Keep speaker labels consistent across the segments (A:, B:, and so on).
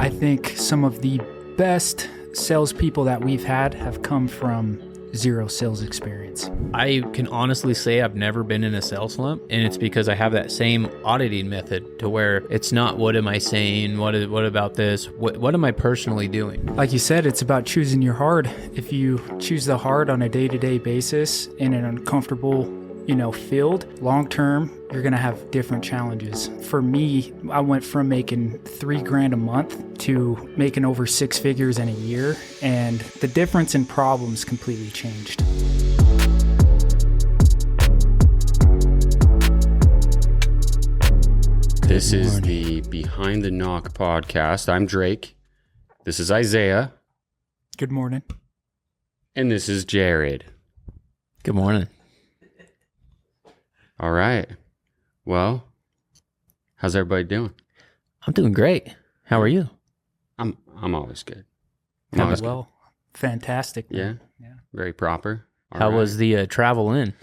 A: I think some of the best salespeople that we've had have come from zero sales experience.
B: I can honestly say I've never been in a sales slump, and it's because I have that same auditing method to where it's not what am I saying, what about this, what am I personally doing?
A: Like you said, it's about choosing your hard. If you choose the hard on a day-to-day basis in an uncomfortable field, long term, you're going to have different challenges. For me, I went from making $3,000 a month to making over 6 figures in a year, and the difference in problems completely changed.
C: This is the Behind the Knock podcast. I'm Drake. This is Isaiah.
A: Good morning.
C: And this is Jared.
B: Good morning.
C: All right. Well, how's everybody doing?
B: I'm doing great. How are you?
C: I'm always good.
A: Fantastic.
C: Yeah. Very proper.
B: How was the travel in?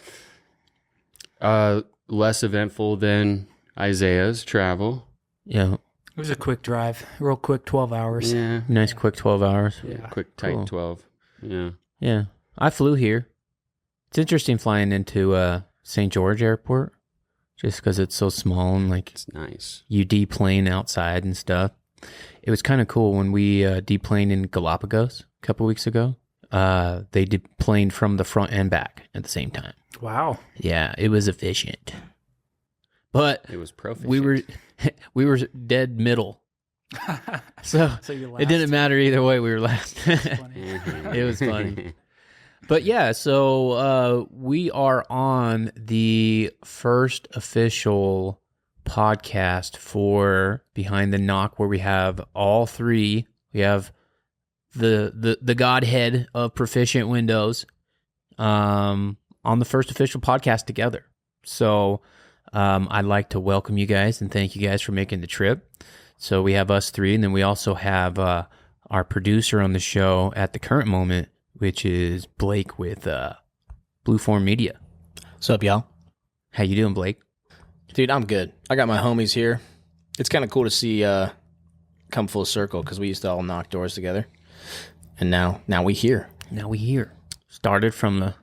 C: Less eventful than Isaiah's travel.
B: Yeah.
A: It was a quick drive, real quick, 12 hours.
C: Yeah.
B: Nice quick 12 hours.
C: Yeah. Quick, tight
B: Cool.
C: 12. Yeah.
B: Yeah. I flew here. It's interesting flying into St. George Airport just because it's so small and
C: It's nice.
B: you deplane outside and stuff. It was kind of cool when we deplaned in Galapagos a couple weeks ago. They deplaned from the front and back at the same time.
A: Wow.
B: Yeah, it was efficient. But
C: It was Proficient.
B: we were dead middle. So
A: you're
B: it didn't matter either way. We were last.
A: Funny.
B: It was funny. But yeah, so we are on the first official podcast for Behind the Knock, where we have all three. We have the godhead of Proficient Windows on the first official podcast together. So I'd like to welcome you guys and thank you guys for making the trip. So we have us three, and then we also have our producer on the show at the current moment, which is Blake with Blueform Media.
D: What's up, y'all?
B: How you doing, Blake?
D: Dude, I'm good. I got my homies here. It's kind of cool to see come full circle because we used to all knock doors together. And now we here.
B: Now we here. Started from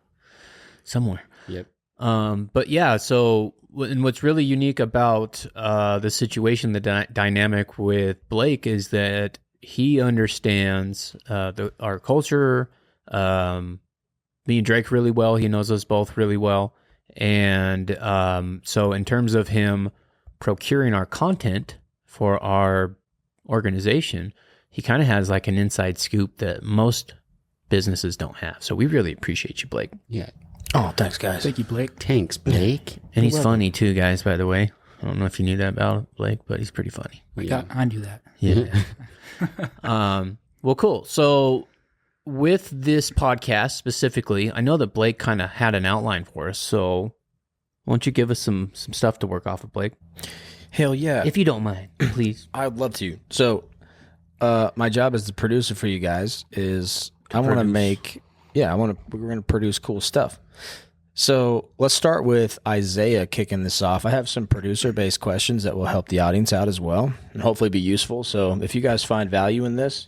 B: somewhere.
C: Yep.
B: But yeah, so and what's really unique about the situation, the dynamic with Blake is that he understands our culture, me and Drake really well. He knows us both really well. And so in terms of him procuring our content for our organization, he kind of has like an inside scoop that most businesses don't have. So we really appreciate you, Blake.
C: Yeah.
D: Oh, thanks, guys.
A: Thank you, Blake.
C: Thanks, Blake.
B: And he's funny too, guys, by the way. I don't know if you knew that about Blake, but he's pretty funny.
A: I knew that.
B: Yeah. Well, cool. So with this podcast specifically, I know that Blake kind of had an outline for us. So why don't you give us some stuff to work off of, Blake?
D: Hell yeah.
B: If you don't mind, please.
D: I'd love to. So my job as the producer for you guys is we're going to produce cool stuff. So let's start with Isaiah kicking this off. I have some producer-based questions that will help the audience out as well and hopefully be useful. So if you guys find value in this,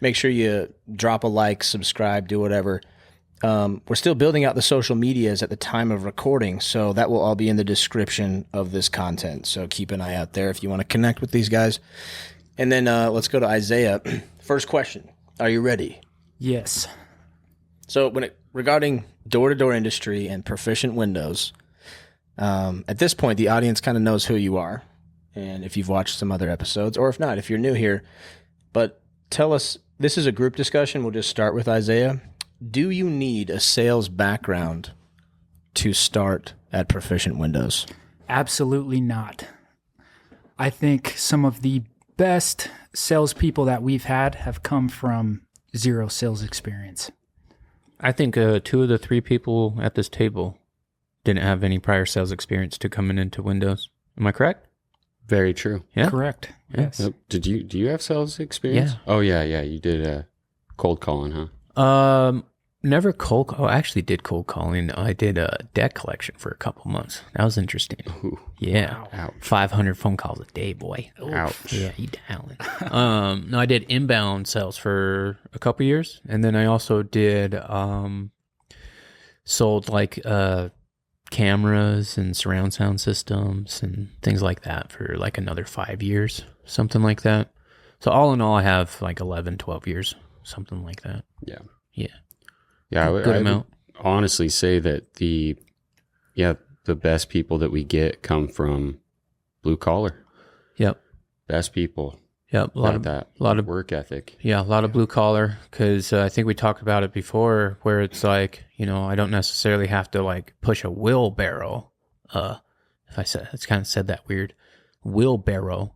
D: make sure you drop a like, subscribe, do whatever. We're still building out the social medias at the time of recording, so that will all be in the description of this content. So keep an eye out there if you want to connect with these guys. And then let's go to Isaiah. First question. Are you ready?
A: Yes.
D: So regarding door-to-door industry and Proficient Windows, at this point, the audience kind of knows who you are, and if you've watched some other episodes, or if not, if you're new here. But tell us, this is a group discussion. We'll just start with Isaiah. Do you need a sales background to start at Proficient Windows?
A: Absolutely not. I think some of the best salespeople that we've had have come from zero sales experience.
B: I think 2 of the 3 people at this table didn't have any prior sales experience to coming into Windows. Am I correct?
C: Very true.
B: Yeah.
A: Correct. Yes.
C: Yep. Do you have sales experience?
B: Yeah.
C: Oh yeah. You did cold calling, huh?
B: never cold. Oh, I actually did cold calling. I did a debt collection for a couple months. That was interesting.
C: Ooh,
B: Yeah,
C: ouch.
B: 500 phone calls a day, boy.
C: Ouch.
B: Yeah, you down. No, I did inbound sales for a couple years, and then I also did sold like cameras and surround sound systems and things like that for like another 5 years, something like that. So all in all, I have like 11, 12 years, something like that.
C: Yeah.
B: Yeah.
C: Yeah,
B: Good
C: I
B: amount.
C: would honestly say that the best people that we get come from blue collar.
B: Yep.
C: Best people.
B: Yep. A lot of
C: work ethic.
B: Yeah, a lot of blue collar, because I think we talked about it before, where it's like, I don't necessarily have to like push a wheelbarrow. If I said, it's kind of said that weird. Wheelbarrow.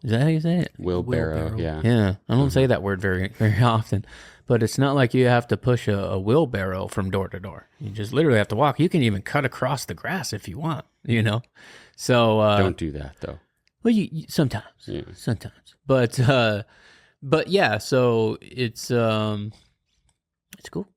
B: Is that how you say it?
C: Wheelbarrow, yeah.
B: Yeah, I don't say that word very, very often, but it's not like you have to push a wheelbarrow from door to door. You just literally have to walk. You can even cut across the grass if you want, So
C: Don't do that though.
B: well, you sometimes,
C: Yeah.
B: but yeah. So it's cool.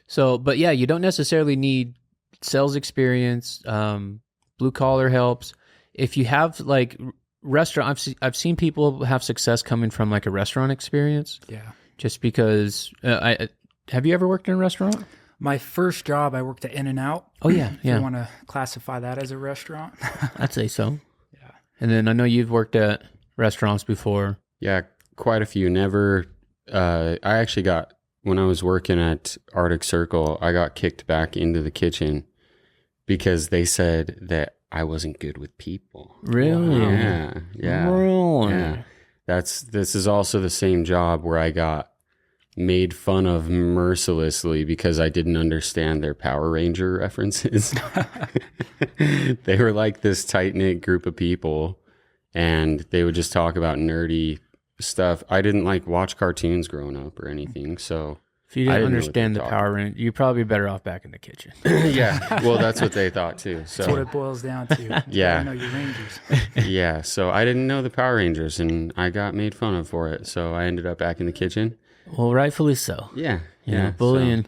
B: So, but yeah, you don't necessarily need sales experience. Blue collar helps. If you have like restaurant, I've seen people have success coming from like a restaurant experience.
A: Yeah.
B: Just because have you ever worked in a restaurant?
A: My first job, I worked at In-N-Out.
B: Oh yeah,
A: If you want to classify that as a restaurant.
B: I'd say so.
A: Yeah.
B: And then I know you've worked at restaurants before.
C: Yeah, quite a few. Never. I actually got, when I was working at Arctic Circle, I got kicked back into the kitchen because they said that I wasn't good with people.
B: Really?
C: Yeah.
B: Really?
C: Yeah. This is also the same job where I got made fun of mercilessly because I didn't understand their Power Ranger references. They were like this tight-knit group of people, and they would just talk about nerdy stuff. I didn't like watch cartoons growing up or anything, so
B: If you
C: I
B: didn't
C: didn't know what
B: understand
C: they
B: the
C: thought.
B: Power Ranger, you're probably better off back in the kitchen.
C: yeah. Well, that's what they thought too.
A: That's what
C: So
A: it boils down to. You
C: Yeah.
A: gotta know your Rangers.
C: yeah, so I didn't know the Power Rangers, and I got made fun of for it. So I ended up back in the kitchen.
B: Well, rightfully so.
C: Yeah,
B: Yeah, bullying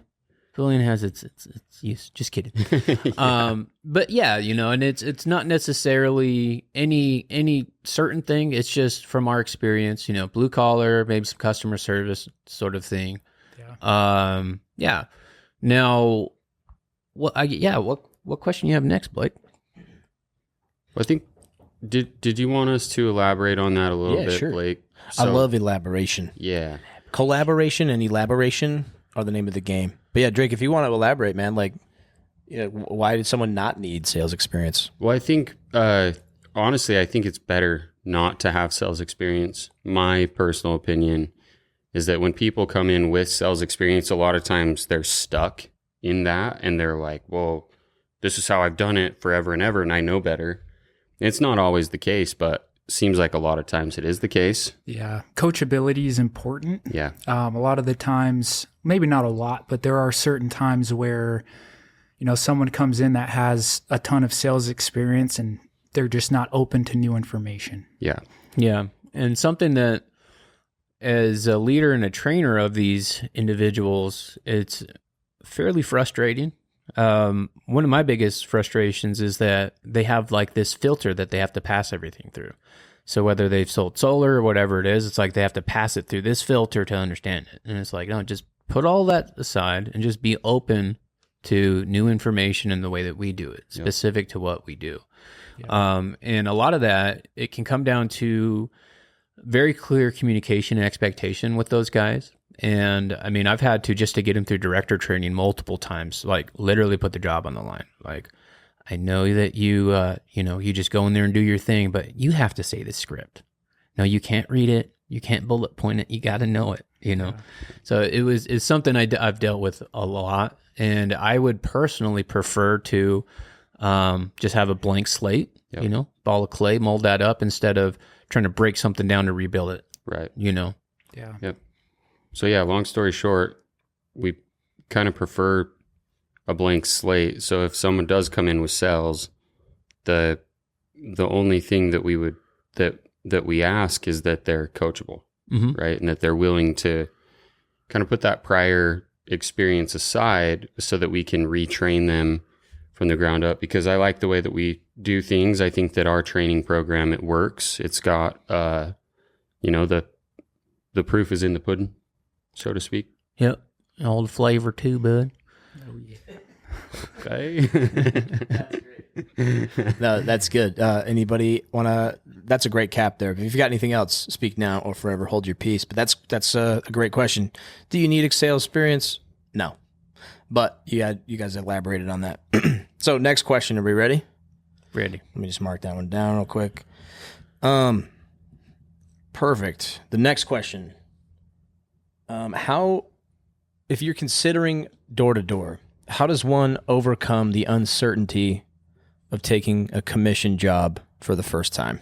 B: has its use. Just kidding. But yeah, and it's not necessarily any certain thing. It's just from our experience, blue collar, maybe some customer service sort of thing.
A: Yeah.
B: Yeah. Now, what question you have next, Blake?
C: I think did you want us to elaborate on that a little
D: Yeah,
C: bit,
D: sure.
C: Blake?
D: I
C: So-
D: love elaboration.
C: Yeah.
D: Collaboration and elaboration are the name of the game. But yeah, Drake, if you want to elaborate, man, like, why did someone not need sales experience?
C: Well, I think honestly, I think it's better not to have sales experience. My personal opinion is that when people come in with sales experience, a lot of times they're stuck in that, and they're like, well, this is how I've done it forever and ever, and I know better. It's not always the case, but seems like a lot of times it is the case.
A: Yeah. Coachability is important.
C: Yeah.
A: A lot of the times, maybe not a lot, but there are certain times where, someone comes in that has a ton of sales experience and they're just not open to new information.
C: Yeah.
B: Yeah. And something that, as a leader and a trainer of these individuals, it's fairly frustrating. One of my biggest frustrations is that they have like this filter that they have to pass everything through. So whether they've sold solar or whatever it is, it's like they have to pass it through this filter to understand it. And it's like, no, just put all that aside and just be open to new information in the way that we do it, specific to what we do. And a lot of that, it can come down to very clear communication and expectation with those guys. And I mean, I've had to, just to get them through director training multiple times, like literally put the job on the line. Like, I know that you just go in there and do your thing, but you have to say the script. No, you can't read it. You can't bullet point it. You got to know it, So it's something I've dealt with a lot. And I would personally prefer to just have a blank slate, ball of clay, mold that up instead of trying to break something down to rebuild it.
C: Right.
A: Yeah.
C: Yep. So yeah, long story short, we kind of prefer a blank slate. So if someone does come in with sales, the only thing that we ask is that they're coachable,
B: Mm-hmm.
C: right? And that they're willing to kind of put that prior experience aside so that we can retrain them from the ground up, because I like the way that we do things. I think that our training program, it works. It's got, you know, the proof is in the pudding, so to speak.
B: Yep. All the flavor too, bud.
A: Oh, yeah.
C: Okay.
D: No, that's good. Anybody want to? That's a great cap there. If you've got anything else, speak now or forever hold your peace. But that's a great question. Do you need sales experience? No, but you guys elaborated on that. So next question. Are we ready?
B: Ready.
D: Let me just mark that one down real quick. Perfect. The next question. How, if you're considering door to door, how does one overcome the uncertainty of taking a commission job for the first time?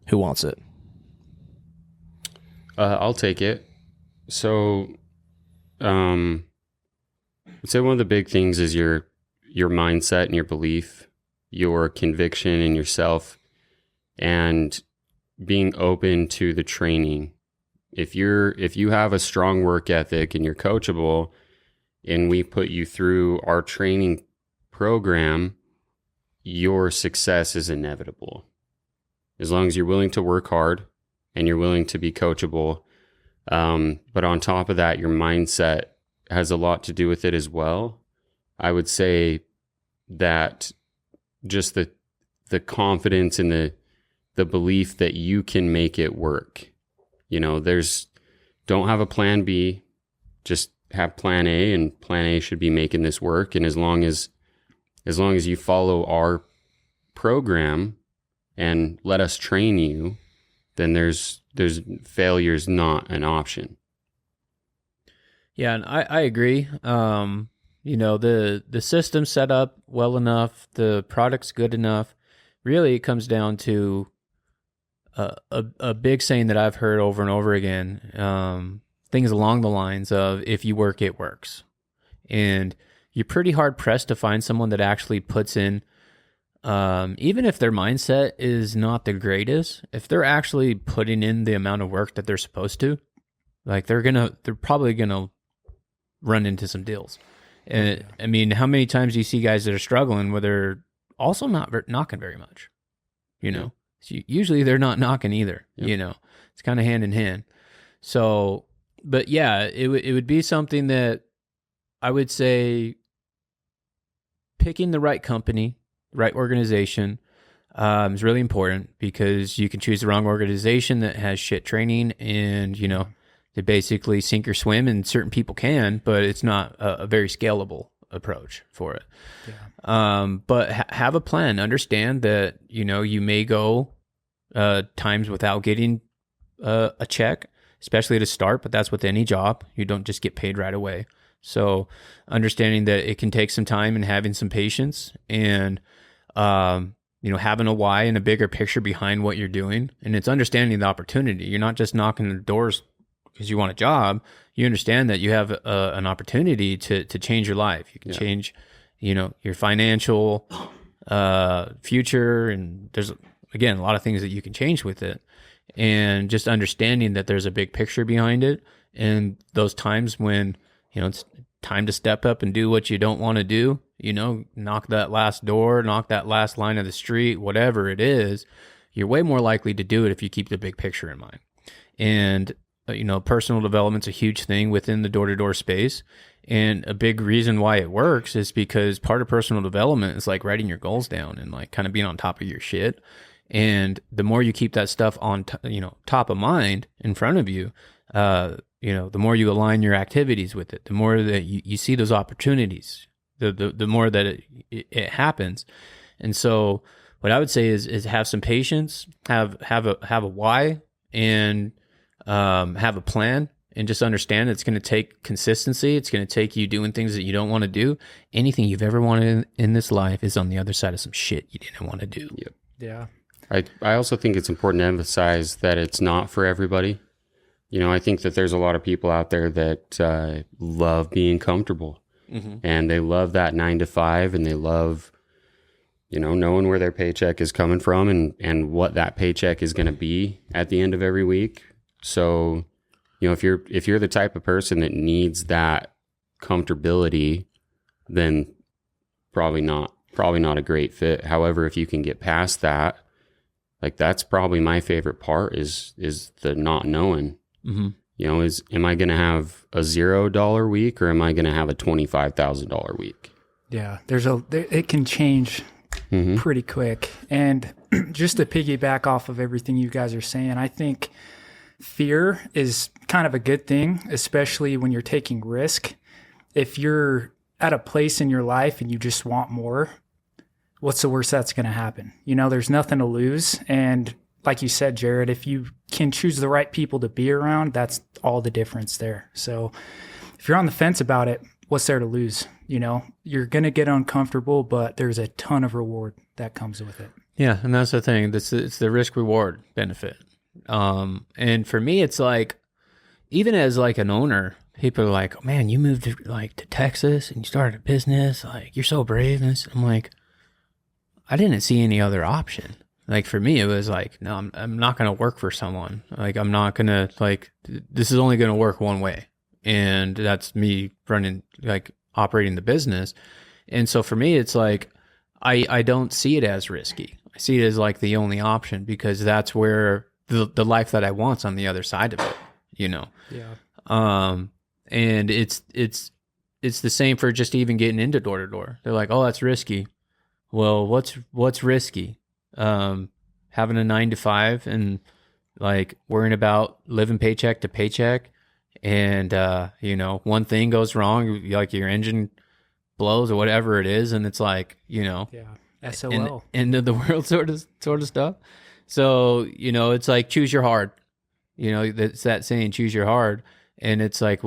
D: Who wants it?
C: I'll take it. So, I'd say one of the big things is your mindset and your belief, your conviction in yourself, and being open to the training. If you have a strong work ethic and you're coachable, and we put you through our training program, your success is inevitable. As long as you're willing to work hard and you're willing to be coachable. But on top of that, your mindset has a lot to do with it as well. I would say that just the confidence and the belief that you can make it work. You know, don't have a plan B, just have plan A, and plan A should be making this work. And as long as you follow our program and let us train you, then there's failure's not an option.
B: Yeah, and I agree. You know, the system's set up well enough, the product's good enough. Really, it comes down to a big saying that I've heard over and over again. Things along the lines of, if you work, it works. And you're pretty hard pressed to find someone that actually puts in, even if their mindset is not the greatest, if they're actually putting in the amount of work that they're supposed to, like they're probably gonna run into some deals. And I mean, how many times do you see guys that are struggling where they're also not knocking very much? You know, so usually they're not knocking either. Yep. You know, it's kind of hand in hand. So, but yeah, it would be something that I would say picking the right company, right organization, is really important, because you can choose the wrong organization that has shit training and, you know, they basically sink or swim, and certain people can, but it's not a very scalable approach for it. Yeah. But have a plan. Understand that, you know, you may go times without getting a check, especially to start, but that's with any job. You don't just get paid right away. So understanding that it can take some time and having some patience, and, you know, having a why and a bigger picture behind what you're doing. And it's understanding the opportunity. You're not just knocking the doors because you want a job. You understand that you have an opportunity to change your life. You can change, you know, your financial future. And there's, again, a lot of things that you can change with it. And just understanding that there's a big picture behind it. And those times when, you know, it's time to step up and do what you don't want to do, you know, knock that last door, knock that last line of the street, whatever it is, you're way more likely to do it if you keep the big picture in mind. And, you know, personal development's a huge thing within the door-to-door space. And a big reason why it works is because part of personal development is like writing your goals down and like kind of being on top of your shit. And the more you keep that stuff on, you know, top of mind in front of you, you know, the more you align your activities with it, the more that you see those opportunities, the more that it happens. And so what I would say is have some patience, have a why, and have a plan, and just understand it's going to take consistency. It's going to take you doing things that you don't want to do. Anything you've ever wanted in this life is on the other side of some shit you didn't want to do.
C: Yep.
A: Yeah.
C: I also think it's important to emphasize that it's not for everybody. You know, I think that there's a lot of people out there that love being comfortable, and they love that 9 to 5, and they love, you know, knowing where their paycheck is coming from and what that paycheck is going to be at the end of every week. So, You know, if you're the type of person that needs that comfortability, then probably not a great fit. However, if you can get past that, like that's probably my favorite part is the not knowing.
B: Mm-hmm.
C: You know, am I going to have a $0 week or am I going to have a $25,000 week?
A: Yeah, it can change pretty quick. And just to piggyback off of everything you guys are saying, I think fear is kind of a good thing, especially when you're taking risk. If you're at a place in your life and you just want more, what's the worst that's going to happen? You know, there's nothing to lose. And like you said, Jared, if you can choose the right people to be around, that's all the difference there. So if you're on the fence about it, what's there to lose? You know, you're going to get uncomfortable, but there's a ton of reward that comes with it.
B: Yeah, and that's the thing. It's the risk reward benefit. And for me, it's like, even as like an owner, people are like, oh, man, you moved to Texas and you started a business. Like, you're so brave. And I'm like, I didn't see any other option. Like, for me, it was like, no, I'm not going to work for someone. Like, I'm not going to, like, this is only going to work one way. And that's me operating the business. And so for me, it's like, I don't see it as risky. I see it as like the only option, because that's where the life that I want's on the other side of it, you know?
A: Yeah.
B: And it's the same for just even getting into door to door. They're like, oh, that's risky. Well, what's risky? Having a 9 to 5 and like worrying about living paycheck to paycheck. And, you know, one thing goes wrong, like your engine blows or whatever it is. And it's like, you know,
A: yeah, SOL.
B: End of the world sort of stuff. So, you know, it's like, choose your hard, you know, that's that saying, choose your hard. And it's like,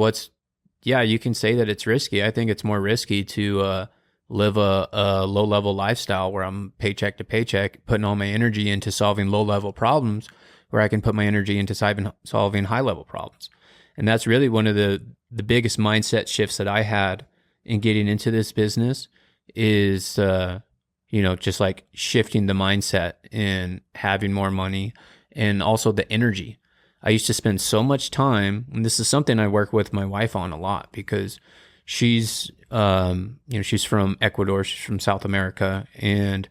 B: you can say that it's risky. I think it's more risky to, live a low level lifestyle where I'm paycheck to paycheck, putting all my energy into solving low level problems, where I can put my energy into solving high level problems. And that's really one of the biggest mindset shifts that I had in getting into this business is, you know, just like shifting the mindset and having more money, and also the energy. I used to spend so much time, and this is something I work with my wife on a lot, because she's, you know, she's from Ecuador, she's from South America, and,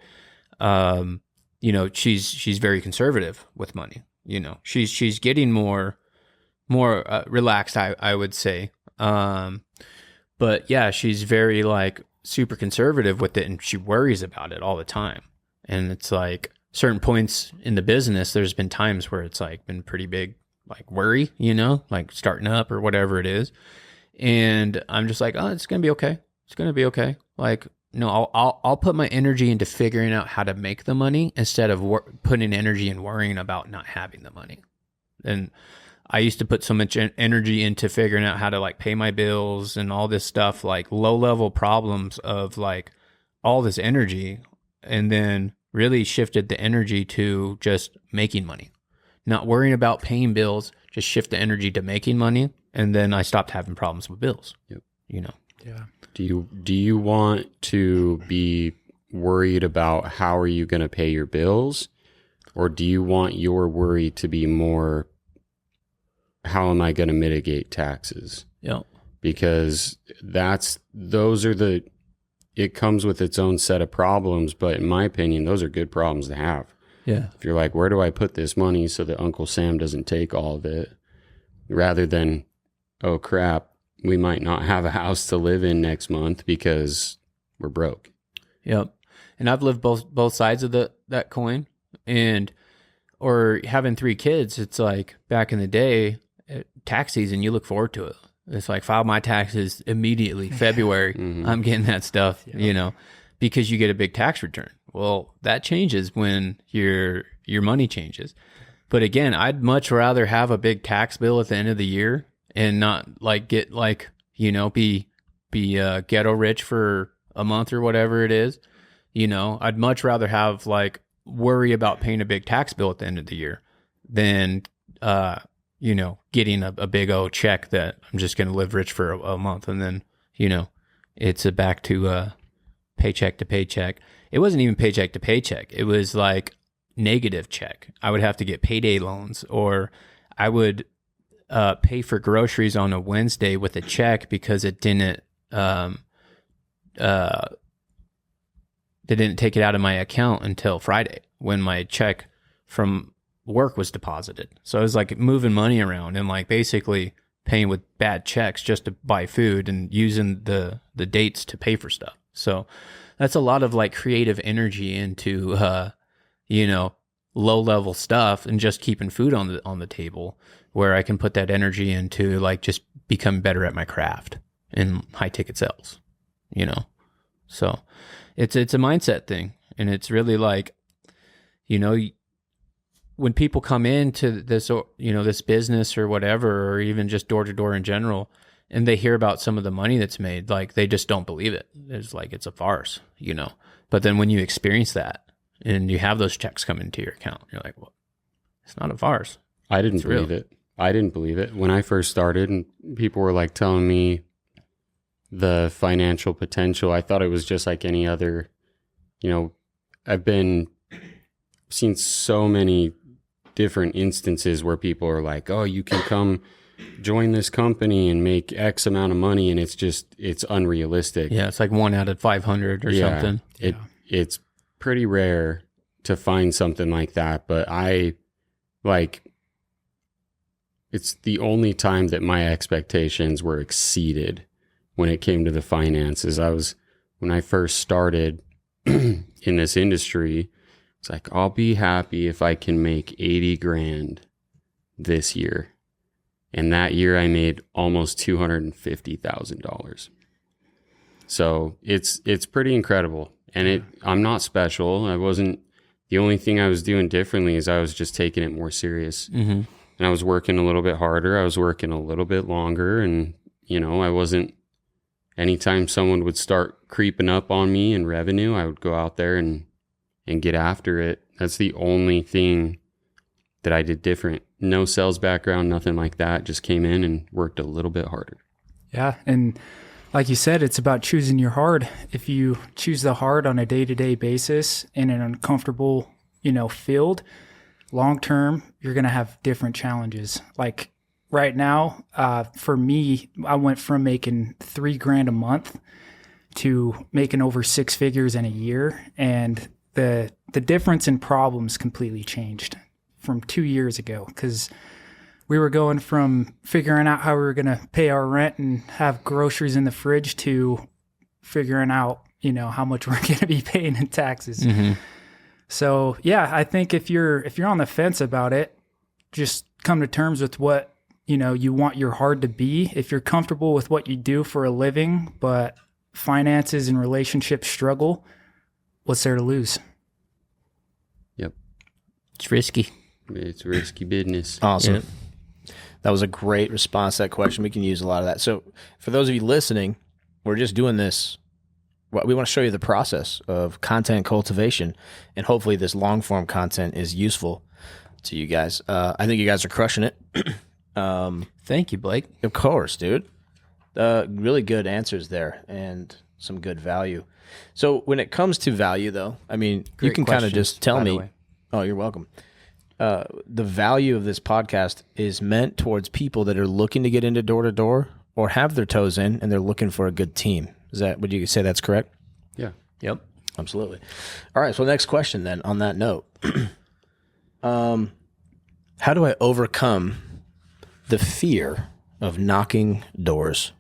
B: you know, she's very conservative with money. You know, she's getting more relaxed, I would say. But yeah, she's very like super conservative with it, and she worries about it all the time. And it's like certain points in the business, there's been times where it's like been pretty big, like worry, you know, like starting up or whatever it is. And I'm just like, oh, it's going to be okay. It's going to be okay. Like, no, I'll put my energy into figuring out how to make the money instead of putting energy and worrying about not having the money. And I used to put so much energy into figuring out how to like pay my bills and all this stuff, like low level problems of like all this energy, and then really shifted the energy to just making money, not worrying about paying bills, just shift the energy to making money. And then I stopped having problems with bills.
C: Yep.
B: You know?
A: Yeah.
C: Do you want to be worried about how are you going to pay your bills, or do you want your worry to be more, how am I going to mitigate taxes?
B: Yeah.
C: Because it comes with its own set of problems, but in my opinion, those are good problems to have.
B: Yeah.
C: If you're like, where do I put this money so that Uncle Sam doesn't take all of it, rather than, oh crap, we might not have a house to live in next month because we're broke.
B: Yep. And I've lived both sides of that coin. And or having 3 kids, it's like back in the day, tax season, you look forward to it. It's like, file my taxes immediately, February.
C: Mm-hmm.
B: I'm getting that stuff, you know, because you get a big tax return. Well, that changes when your money changes. But again, I'd much rather have a big tax bill at the end of the year and not like get like, you know, be ghetto rich for a month or whatever it is. You know, I'd much rather have like worry about paying a big tax bill at the end of the year than, you know, getting a big old check that I'm just going to live rich for a month. And then, you know, it's back to paycheck to paycheck. It wasn't even paycheck to paycheck. It was like negative check. I would have to get payday loans, or I would pay for groceries on a Wednesday with a check because it didn't they didn't take it out of my account until Friday when my check from work was deposited. So I was like moving money around and like basically paying with bad checks just to buy food and using the dates to pay for stuff. So that's a lot of like creative energy into low level stuff and just keeping food on the table, where I can put that energy into like just become better at my craft and high ticket sales, So it's a mindset thing. And it's really like, when people come into this, this business or whatever, or even just door to door in general, and they hear about some of the money that's made, like they just don't believe it. It's like, it's a farce, But then when you experience that and you have those checks come into your account, you're like, well, it's not a farce.
C: I didn't believe it. I didn't believe it when I first started, and people were like telling me the financial potential. I thought it was just like any other, I've seen so many different instances where people are like, oh, you can come join this company and make X amount of money, and it's unrealistic.
B: Yeah, it's like 1 out of 500 or something.
C: It's pretty rare to find something like that, but it's the only time that my expectations were exceeded when it came to the finances. When I first started in this industry, it's like, I'll be happy if I can make 80 grand this year. And that year I made almost $250,000. So it's pretty incredible. And I'm not special. The only thing I was doing differently is I was just taking it more serious.
B: Mm-hmm.
C: And I was working a little bit harder. I was working a little bit longer. And, anytime someone would start creeping up on me in revenue, I would go out there and get after it. That's the only thing that I did different. No sales background, nothing like that. Just came in and worked a little bit harder.
A: Yeah. And like you said, it's about choosing your hard. If you choose the hard on a day-to-day basis in an uncomfortable, field, long-term, you're going to have different challenges. Like right now, for me, I went from making $3,000 a month to making over 6 figures in a year. And the difference in problems completely changed from 2 years ago, because we were going from figuring out how we were going to pay our rent and have groceries in the fridge to figuring out, how much we're going to be paying in taxes.
B: Mm-hmm.
A: So yeah, I think if you're on the fence about it, just come to terms with what, you want your hard to be. If you're comfortable with what you do for a living, but finances and relationships struggle, what's there to lose?
C: Yep.
B: It's risky.
C: It's risky business.
D: Awesome.
B: Yeah.
D: That was a great response to that question. We can use a lot of that. So for those of you listening, we're just doing this. We want to show you the process of content cultivation, and hopefully this long form content is useful to you guys. I think you guys are crushing it.
B: Thank you, Blake.
D: Of course, dude. Really good answers there and some good value. So when it comes to value, though, I mean, you can kind of just tell me. Oh, you're welcome. The value of this podcast is meant towards people that are looking to get into door to door or have their toes in, and they're looking for a good team. Would you say that's correct?
C: Yeah.
B: Yep.
D: Absolutely. All right. So next question then on that note, how do I overcome the fear of knocking doors?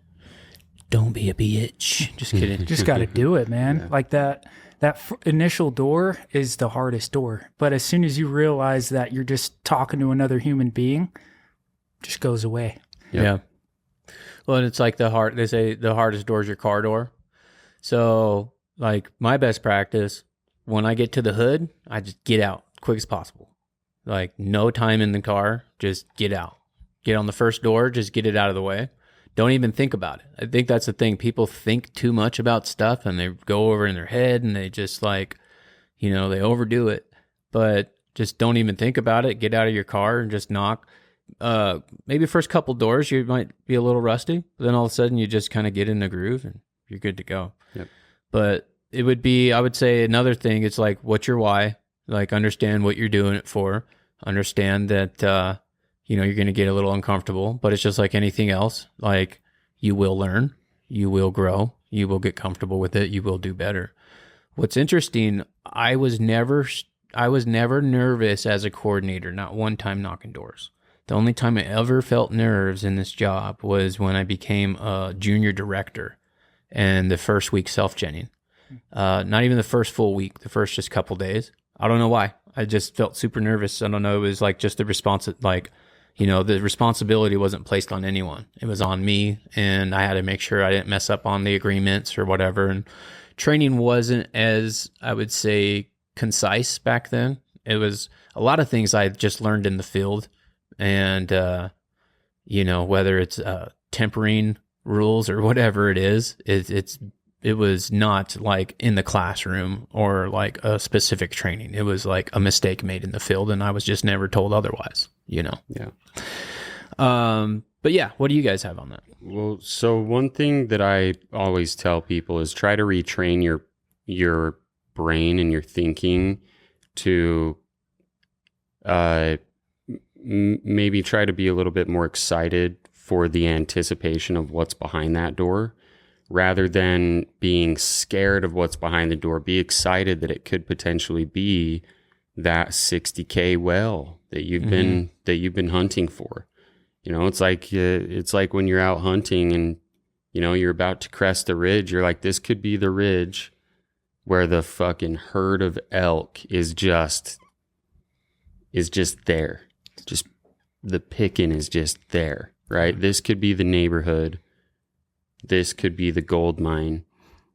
B: Don't be a bitch. Just kidding.
A: Just got to do it, man. Yeah. Like that initial door is the hardest door. But as soon as you realize that you're just talking to another human being, it just goes away.
B: Yep. Yeah. Well, and it's like they say the hardest door is your car door. So like my best practice, when I get to the hood, I just get out quick as possible. Like no time in the car, just get out. Get on the first door, just get it out of the way. Don't even think about it. I think that's the thing. People think too much about stuff and they go over in their head and they just like, they overdo it. But just don't even think about it. Get out of your car and just knock. Maybe first couple doors you might be a little rusty, but then all of a sudden you just kind of get in the groove and you're good to go.
C: Yep.
B: But it would be, I would say another thing, it's like, what's your why? Like understand what you're doing it for. Understand that, you're going to get a little uncomfortable, but it's just like anything else. Like, you will learn, you will grow, you will get comfortable with it, you will do better. What's interesting, I was never nervous as a coordinator, not one time knocking doors. The only time I ever felt nerves in this job was when I became a junior director and the first week self-genning. Not even the first full week, the first just couple days. I don't know why. I just felt super nervous. I don't know. It was like just the response, like, the responsibility wasn't placed on anyone. It was on me, and I had to make sure I didn't mess up on the agreements or whatever. And training wasn't as, I would say, concise back then. It was a lot of things I just learned in the field, and whether it's tempering rules or whatever it is, it was not like in the classroom or like a specific training. It was like a mistake made in the field, and I was just never told otherwise.
C: Yeah.
B: But yeah, what do you guys have on that?
C: Well, so one thing that I always tell people is try to retrain your brain and your thinking to maybe try to be a little bit more excited for the anticipation of what's behind that door, rather than being scared of what's behind the door. Be excited that it could potentially be that $60K well that you've been hunting for. It's like when you're out hunting and you're about to crest a ridge. You're like, this could be the ridge where the fucking herd of elk is just there. Just the picking is just there, right? This could be the neighborhood. This could be the gold mine.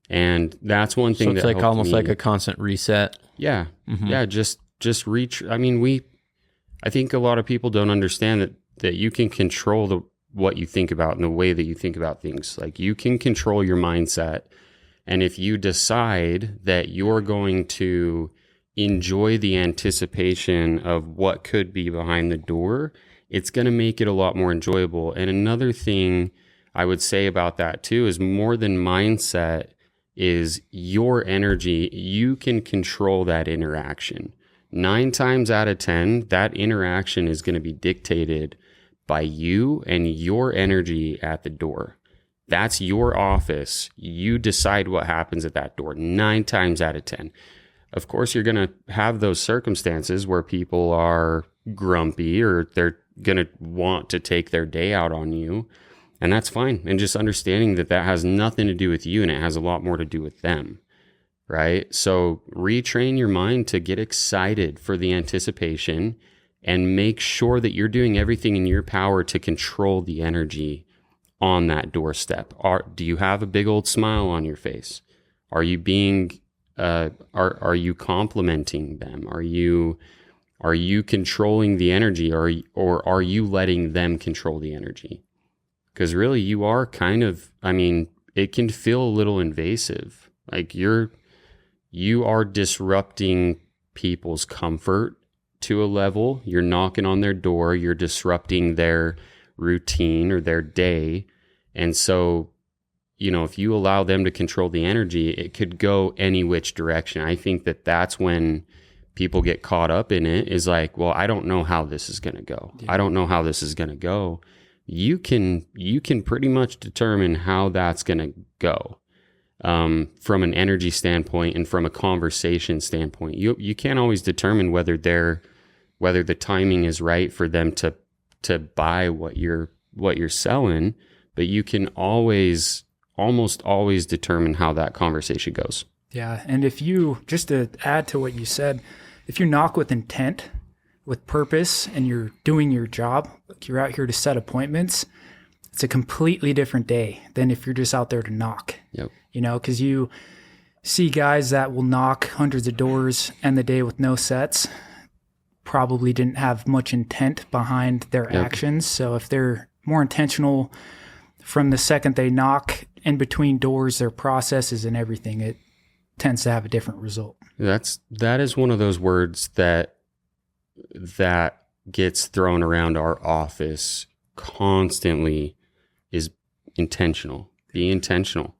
C: And that's one thing
B: it's
C: that
B: like almost like a constant reset.
C: Yeah. Mm-hmm. Yeah. Just reach. I mean, I think a lot of people don't understand that you can control what you think about and the way that you think about things. Like, you can control your mindset. And if you decide that you're going to enjoy the anticipation of what could be behind the door, it's going to make it a lot more enjoyable. And another thing I would say about that too is, more than mindset, is your energy. You can control that interaction. 9 times out of 10, that interaction is going to be dictated by you and your energy at the door. That's your office. You decide what happens at that door 9 times out of 10. Of course, you're going to have those circumstances where people are grumpy or they're going to want to take their day out on you. And that's fine. And just understanding that has nothing to do with you, and it has a lot more to do with them, right? So retrain your mind to get excited for the anticipation and make sure that you're doing everything in your power to control the energy on that doorstep. Do you have a big old smile on your face? Are you being, are you complimenting them? Are you controlling the energy, or are you letting them control the energy? Because really, you are kind of, it can feel a little invasive. Like you are disrupting people's comfort to a level. You're knocking on their door. You're disrupting their routine or their day. And so, if you allow them to control the energy, it could go any which direction. I think that's when people get caught up in it, is like, well, I don't know how this is going to go. Yeah. I don't know how this is going to go. You can pretty much determine how that's going to go, from an energy standpoint and from a conversation standpoint. You can't always determine whether the timing is right for them to buy what you're selling, but you can almost always determine how that conversation goes.
A: Yeah, and if you, just to add to what you said, if you knock with intent, with purpose, and you're doing your job, like you're out here to set appointments, it's a completely different day than if you're just out there to knock.
C: Yep.
A: Because you see guys that will knock hundreds of doors end the day with no sets, probably didn't have much intent behind their actions. So if they're more intentional from the second they knock, in between doors, their processes and everything, it tends to have a different result.
C: That is one of those words that gets thrown around our office constantly, is intentional. Be intentional.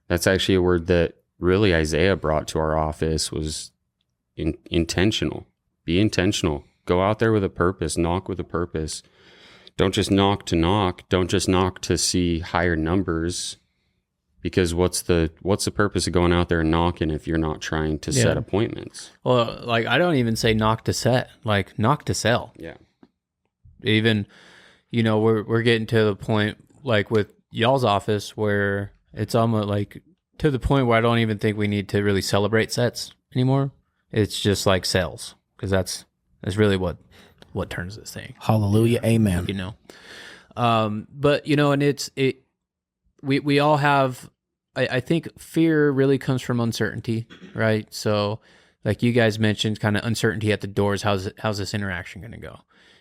C: That's actually a word that really Isaiah brought to our office, was intentional. Be intentional. Go out there with a purpose. Knock with a purpose. don't just knock to knock. Don't just knock to see higher numbers. Because what's the purpose of going out there and knocking if you're not trying to set appointments?
B: Well, like I don't even say knock to set, like knock to sell.
C: Yeah.
B: Even, we're getting to the point like with y'all's office where it's almost like to the point where I don't even think we need to really celebrate sets anymore. It's just like sales, because that's really what turns this thing.
D: Hallelujah, amen.
B: But and we all have. I think fear really comes from uncertainty, right? So, like you guys mentioned, kind of uncertainty at the doors. How's this interaction going to go?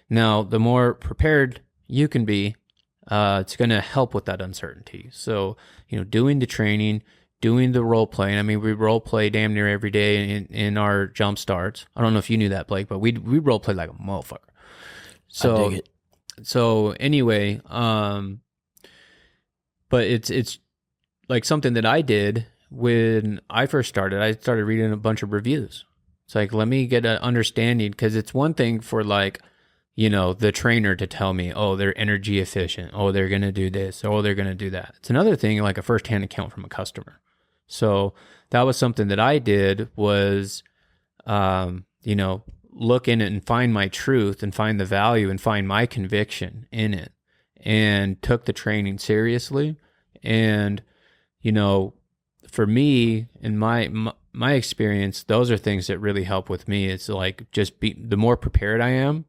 B: Now, the more prepared you can be, it's going to help with that uncertainty. So, doing the training, doing the role playing. I mean, we role play damn near every day in our jump starts. I don't know if you knew that, Blake, but we role play like a motherfucker. So,
D: I dig it.
B: So anyway, but it's like something that I did when I first started. I started reading a bunch of reviews. It's like, let me get an understanding, because it's one thing for like, the trainer to tell me, oh, they're energy efficient. Oh, they're going to do this. Oh, they're going to do that. It's another thing, like a firsthand account from a customer. So that was something that I did was, look in it and find my truth and find the value and find my conviction in it, and took the training seriously. And, for me, in my experience, those are things that really help with me. It's like just the more prepared I am,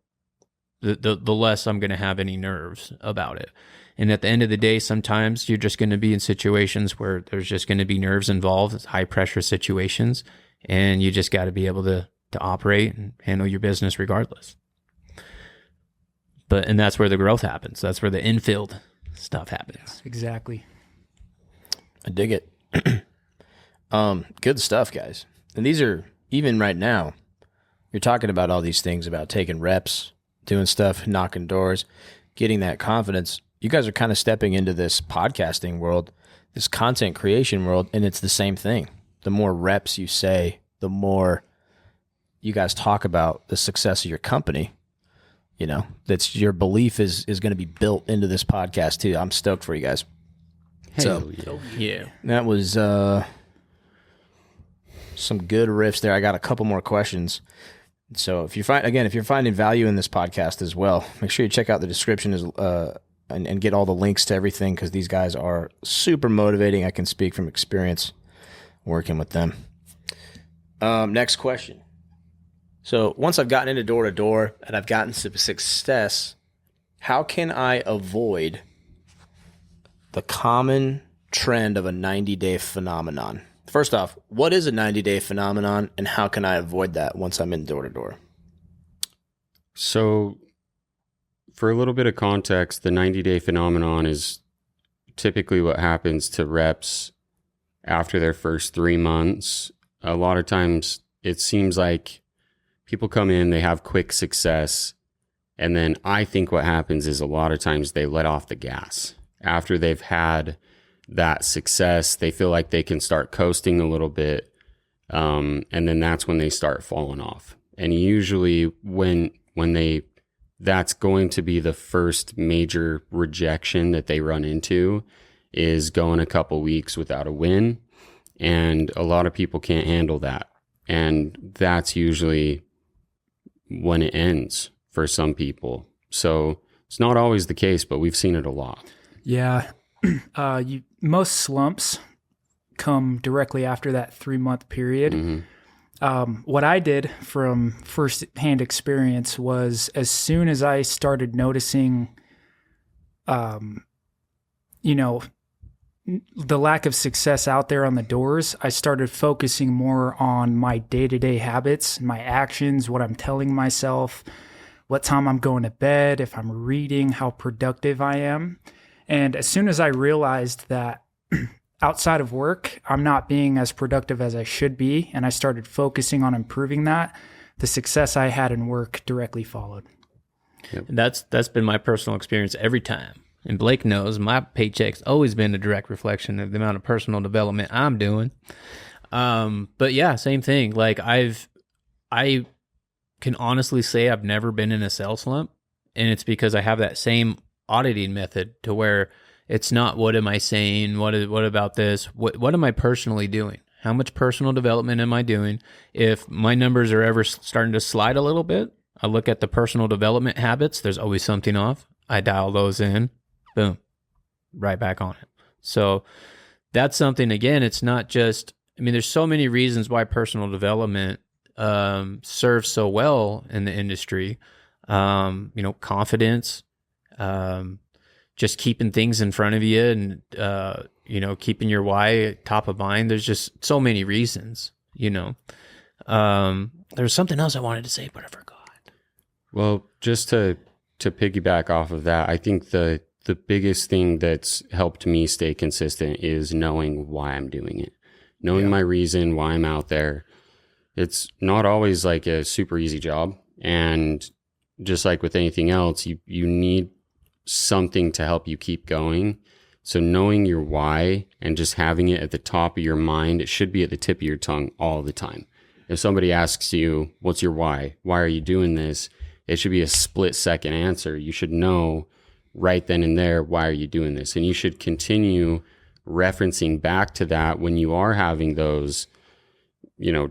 B: the less I'm going to have any nerves about it. And at the end of the day, sometimes you're just going to be in situations where there's just going to be nerves involved. It's high pressure situations, and you just got to be able to operate and handle your business regardless. And that's where the growth happens. That's where the infield stuff happens.
A: Exactly.
D: I dig it. Good stuff, guys. And these are, even right now, you're talking about all these things about taking reps, doing stuff, knocking doors, getting that confidence. You guys are kind of stepping into this podcasting world, this content creation world, and it's the same thing. The more reps you say, the more you guys talk about the success of your company. That's your belief is going to be built into this podcast too. I'm stoked for you guys.
C: Hell
B: Yeah.
D: That was some good riffs there. I got a couple more questions. So if you're finding value in this podcast as well, make sure you check out the description and get all the links to everything, because these guys are super motivating. I can speak from experience working with them. Next question. So once I've gotten into door to door and I've gotten some success, how can I avoid the common trend of a 90-day phenomenon? First off, what is a 90-day phenomenon, and how can I avoid that once I'm in door to door?
C: So for a little bit of context, the 90-day phenomenon is typically what happens to reps after their first 3 months. A lot of times it seems like people come in, they have quick success, and then I think what happens is a lot of times they let off the gas. After they've had that success, they feel like they can start coasting a little bit, and then that's when they start falling off. And usually when that's going to be the first major rejection that they run into, is going a couple weeks without a win. And a lot of people can't handle that. And that's usually when it ends for some people. So it's not always the case, but we've seen it a lot.
A: Yeah. Most slumps come directly after that 3-month period.
C: Mm-hmm.
A: What I did from firsthand experience was, as soon as I started noticing, the lack of success out there on the doors, I started focusing more on my day-to-day habits, my actions, what I'm telling myself, what time I'm going to bed, if I'm reading, how productive I am. And as soon as I realized that outside of work, I'm not being as productive as I should be, and I started focusing on improving that, the success I had in work directly followed.
B: Yep. That's been my personal experience every time. And Blake knows my paycheck's always been a direct reflection of the amount of personal development I'm doing. But yeah, same thing. Like I can honestly say I've never been in a sales slump. And it's because I have that same auditing method to where it's not what am I saying, what about this, what am I personally doing, how much personal development am I doing. If my numbers are ever starting to slide a little bit, I look at the personal development habits. There's always something off. I dial those in, boom, right back on it. So that's something, again, it's not just, I mean, there's so many reasons why personal development serves so well in the industry. Confidence, just keeping things in front of you and, keeping your why top of mind. There's just so many reasons, There's something else I wanted to say, but I forgot.
C: Well, just to piggyback off of that, I think the biggest thing that's helped me stay consistent is knowing why I'm doing it, knowing my reason, why I'm out there. It's not always like a super easy job. And just like with anything else, you need something to help you keep going. So knowing your why and just having it at the top of your mind, it should be at the tip of your tongue all the time. If somebody asks you, what's your why? Why are you doing this? It should be a split-second answer. You should know right then and there, why are you doing this? And you should continue referencing back to that when you are having those,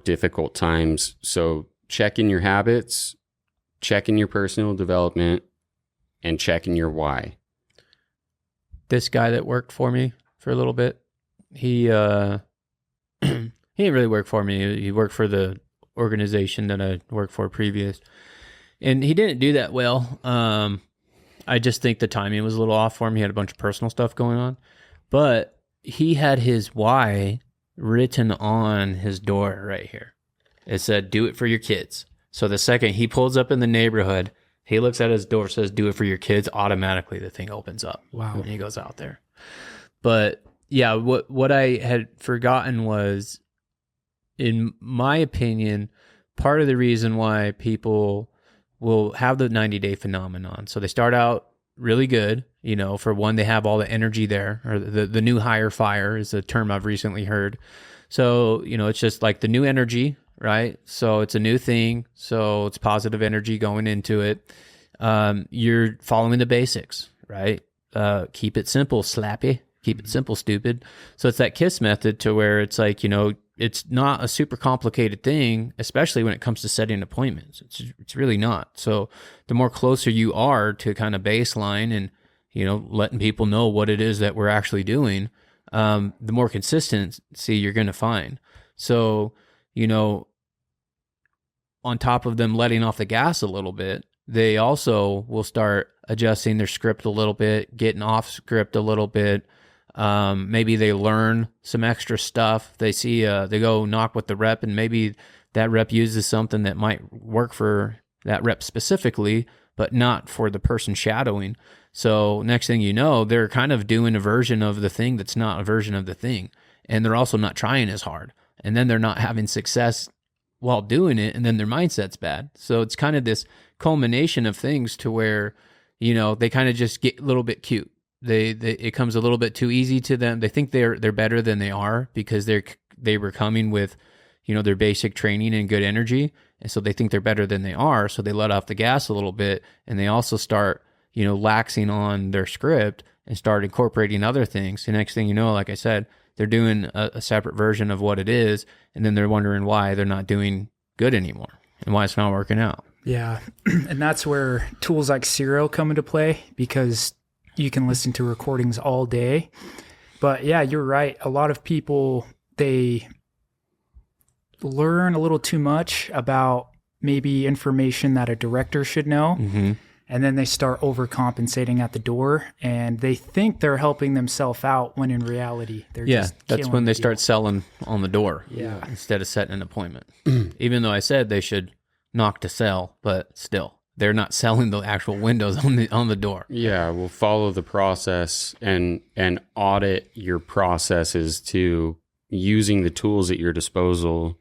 C: difficult times. So checking your habits, checking your personal development, and checking your why.
B: This guy that worked for me for a little bit, he he didn't really work for me. He worked for the organization that I worked for previous. And he didn't do that well. I just think the timing was a little off for him. He had a bunch of personal stuff going on. But he had his why written on his door right here. It said, do it for your kids. So the second he pulls up in the neighborhood, he looks at his door, says, do it for your kids. Automatically, the thing opens up.
A: Wow.
B: When he goes out there. But yeah, what I had forgotten was, in my opinion, part of the reason why people will have the 90-day phenomenon. So they start out really good, for one, they have all the energy there, or the new higher fire is a term I've recently heard. So, it's just like the new energy, right? So it's a new thing. So it's positive energy going into it. You're following the basics, right? Keep it simple, slappy. Keep it simple, stupid. So it's that KISS method to where it's like, it's not a super complicated thing, especially when it comes to setting appointments. It's really not. So the more closer you are to kind of baseline and, letting people know what it is that we're actually doing, the more consistency you're going to find. So, on top of them letting off the gas a little bit, they also will start adjusting their script a little bit, getting off script a little bit. Maybe they learn some extra stuff. They see, they go knock with the rep, and maybe that rep uses something that might work for that rep specifically, but not for the person shadowing. So next thing you know, they're kind of doing a version of the thing that's not a version of the thing. And they're also not trying as hard. And then they're not having success while doing it. And then their mindset's bad. So it's kind of this culmination of things to where, they kind of just get a little bit cute. It comes a little bit too easy to them. They think they're better than they are because they were coming with, their basic training and good energy. And so they think they're better than they are. So they let off the gas a little bit, and they also start, laxing on their script and start incorporating other things. The next thing you know, like I said, they're doing a separate version of what it is. And then they're wondering why they're not doing good anymore and why it's not working out.
A: Yeah. And that's where tools like Zero come into play, because you can listen to recordings all day. But yeah, you're right. A lot of people, they learn a little too much about maybe information that a director should know. Mm-hmm. And then they start overcompensating at the door, and they think they're helping themselves out when in reality, they're just
B: that's when they start selling on the door instead of setting an appointment. Even though I said they should knock to sell, but still. They're not selling the actual windows on the door. Yeah,
C: we'll follow the process and audit your processes to using the tools at your disposal,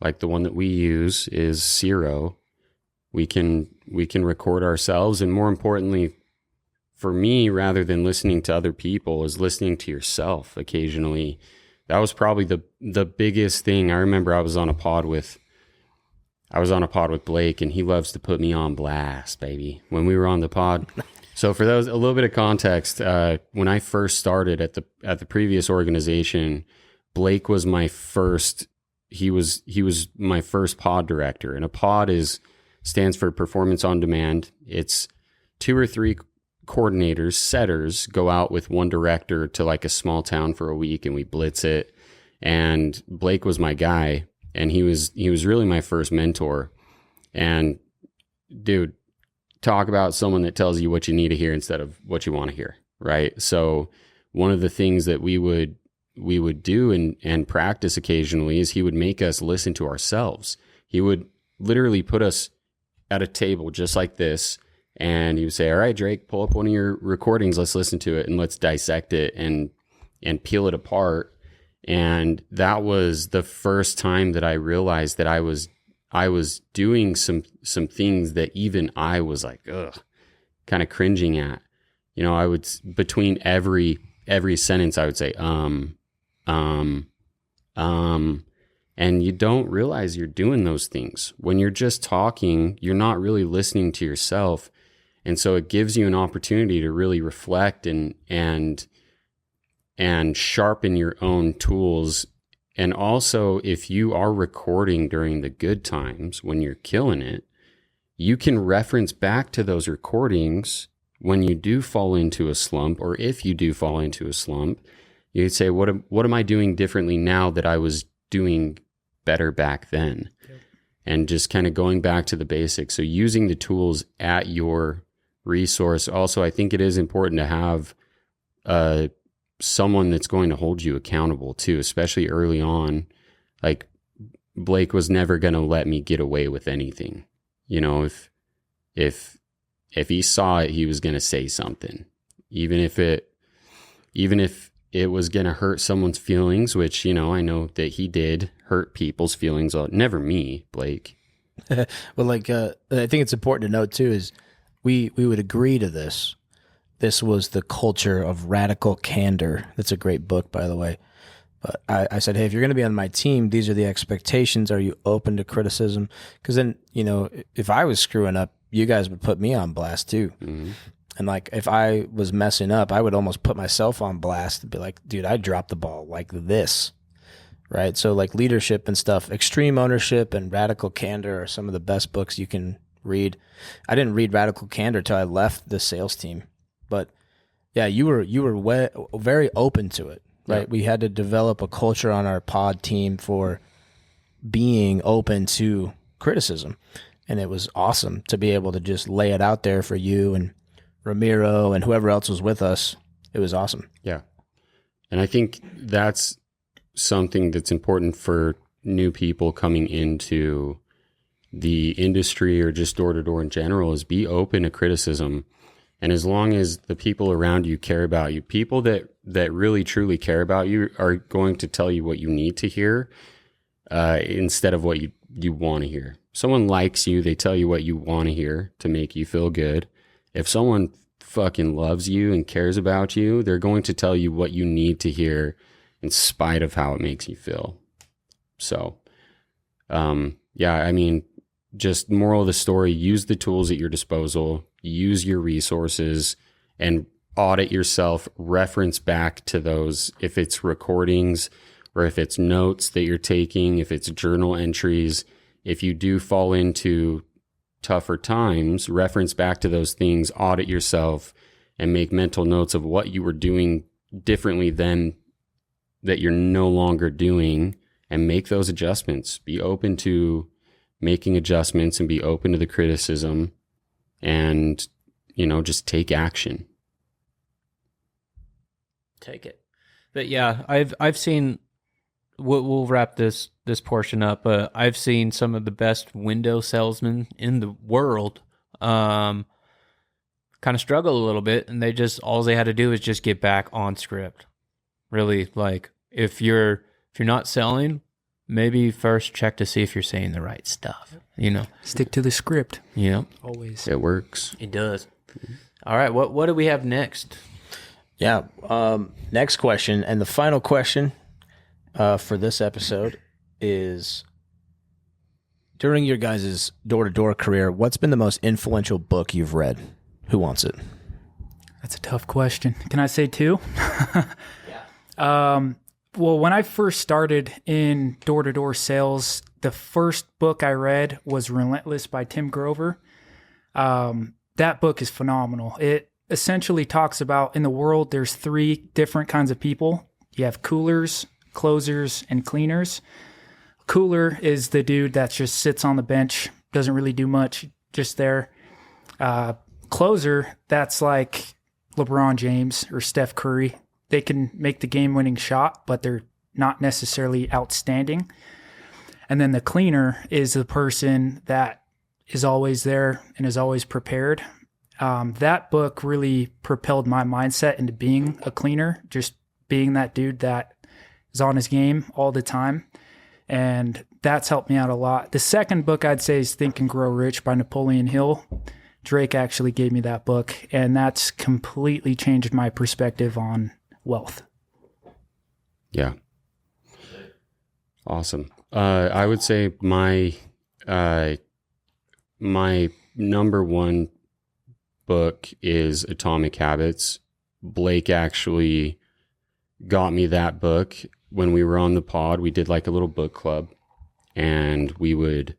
C: like the one that we use is Zero. We can record ourselves, and more importantly, for me, rather than listening to other people, is listening to yourself occasionally. That was probably the biggest thing. I remember I was on a pod with, I was on a pod with Blake, and he loves to put me on blast, baby, when we were on the pod. So for those, a little bit of context, when I first started at the previous organization, Blake was my first, he was my first pod director. And a pod stands for performance on demand. It's 2 or 3 coordinators, setters, go out with one director to like a small town for a week, and we blitz it. And Blake was my guy, and he was really my first mentor. And dude, talk about someone that tells you what you need to hear instead of what you want to hear, right? So one of the things that we would do and practice occasionally is he would make us listen to ourselves. He would literally put us at a table just like this, and he would say, all right, Drake, pull up one of your recordings, let's listen to it, and let's dissect it and peel it apart. And that was the first time that I realized that I was doing some things that even I was like, ugh, kind of cringing at. You know, I would, between every sentence, I would say, and you don't realize you're doing those things. When you're just talking, you're not really listening to yourself. And so it gives you an opportunity to really reflect and sharpen your own tools. And also, if you are recording during the good times when you're killing it, you can reference back to those recordings when you do fall into a slump, or if you do fall into a slump. You could say, what am I doing differently now that I was doing better back then? Yep. And just kind of going back to the basics. So using the tools at your resource. Also, I think it is important to have someone that's going to hold you accountable too, especially early on. Like Blake was never going to let me get away with anything. You know, if he saw it, he was going to say something, even if it was going to hurt someone's feelings, which, you know, I know that he did hurt people's feelings. Never me, Blake.
D: Well, like, I think it's important to note too, is we would agree to this. This was the culture of radical candor. That's a great book, by the way. But I said, hey, if you're going to be on my team, these are the expectations. Are you open to criticism? Because then, you know, if I was screwing up, you guys would put me on blast too. Mm-hmm. And like, if I was messing up, I would almost put myself on blast and be like, dude, I dropped the ball like this. Right. So like leadership and stuff, Extreme Ownership and Radical Candor are some of the best books you can read. I didn't read Radical Candor till I left the sales team, but yeah, you were very open to it. Right. Yep. We had to develop a culture on our pod team for being open to criticism. And it was awesome to be able to just lay it out there for you and Ramiro and whoever else was with us. It was awesome.
C: Yeah. And I think that's something that's important for new people coming into the industry or just door to door in general, is be open to criticism. And as long as the people around you care about you, people that really truly care about you are going to tell you what you need to hear instead of what you want to hear. Someone likes you, they tell you what you want to hear to make you feel good. If someone fucking loves you and cares about you, they're going to tell you what you need to hear in spite of how it makes you feel. So, yeah, I mean, just moral of the story, use the tools at your disposal, use your resources, and audit yourself, reference back to those, if it's recordings or if it's notes that you're taking, if it's journal entries. If you do fall into tougher times, reference back to those things, audit yourself, and make mental notes of what you were doing differently than that you're no longer doing, and make those adjustments. Be open to making adjustments and be open to the criticism, and, you know, just take action.
B: Take it. But yeah, I've seen, we'll wrap this portion up. I've seen some of the best window salesmen in the world kind of struggle a little bit, and all they had to do is just get back on script. Really, like, if you're not selling, maybe first check to see if you're saying the right stuff. You know,
A: stick to the script.
B: Yeah,
A: always.
C: It works.
B: It does. All right, what do we have next?
D: Yeah, next question, and the final question for this episode is, During your guys' door-to-door career, what's been the most influential book you've read? Who wants it?
A: That's a tough question. Can I say two? Well, when I first started in door-to-door sales, the first book I read was Relentless by Tim Grover. That book is phenomenal. It essentially talks about, in the world, there's 3 different kinds of people. You have coolers, closers, and cleaners. Cooler is the dude that just sits on the bench, doesn't really do much, just there. Closer, that's like LeBron James or Steph Curry. They can make the game-winning shot, but they're not necessarily outstanding. And then the cleaner is the person that is always there and is always prepared. That book really propelled my mindset into being a cleaner, just being that dude that is on his game all the time. And that's helped me out a lot. The second book I'd say is Think and Grow Rich by Napoleon Hill. Drake actually gave me that book, and that's completely changed my perspective on wealth.
C: Yeah. Awesome. I would say my number one book is Atomic Habits. Blake actually got me that book when we were on the pod. We did like a little book club, and we would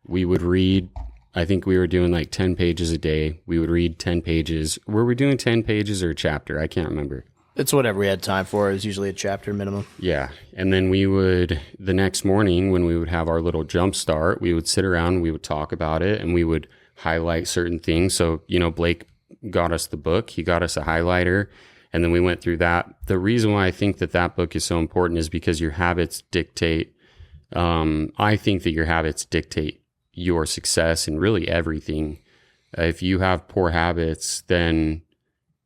C: read. I think we were doing like 10 pages a day. We would read 10 pages. Were we doing 10 pages or a chapter? I can't remember.
D: It's whatever we had time for. It was usually a chapter minimum.
C: Yeah. And then we would, the next morning when we would have our little jump start, we would sit around, we would talk about it, and we would highlight certain things. So, Blake got us the book. He got us a highlighter, and then we went through that. The reason why I think that book is so important is because your habits dictate, I think that your habits dictate your success in really everything. If you have poor habits, then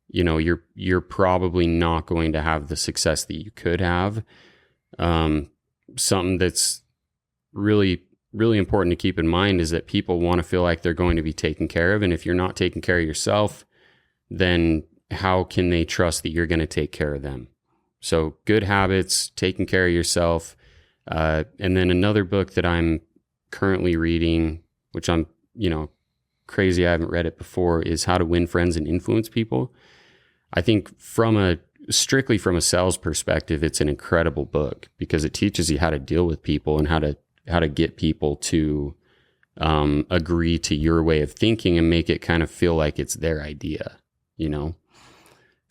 C: you're probably not going to have the success that you could have. Something that's really, really important to keep in mind is that people want to feel like they're going to be taken care of. And if you're not taking care of yourself, then how can they trust that you're going to take care of them? So good habits, taking care of yourself. And then another book that I'm currently reading, which I'm, crazy I haven't read it before, is How to Win Friends and Influence People. I think strictly from a sales perspective, it's an incredible book because it teaches you how to deal with people and how to get people to agree to your way of thinking and make it kind of feel like it's their idea,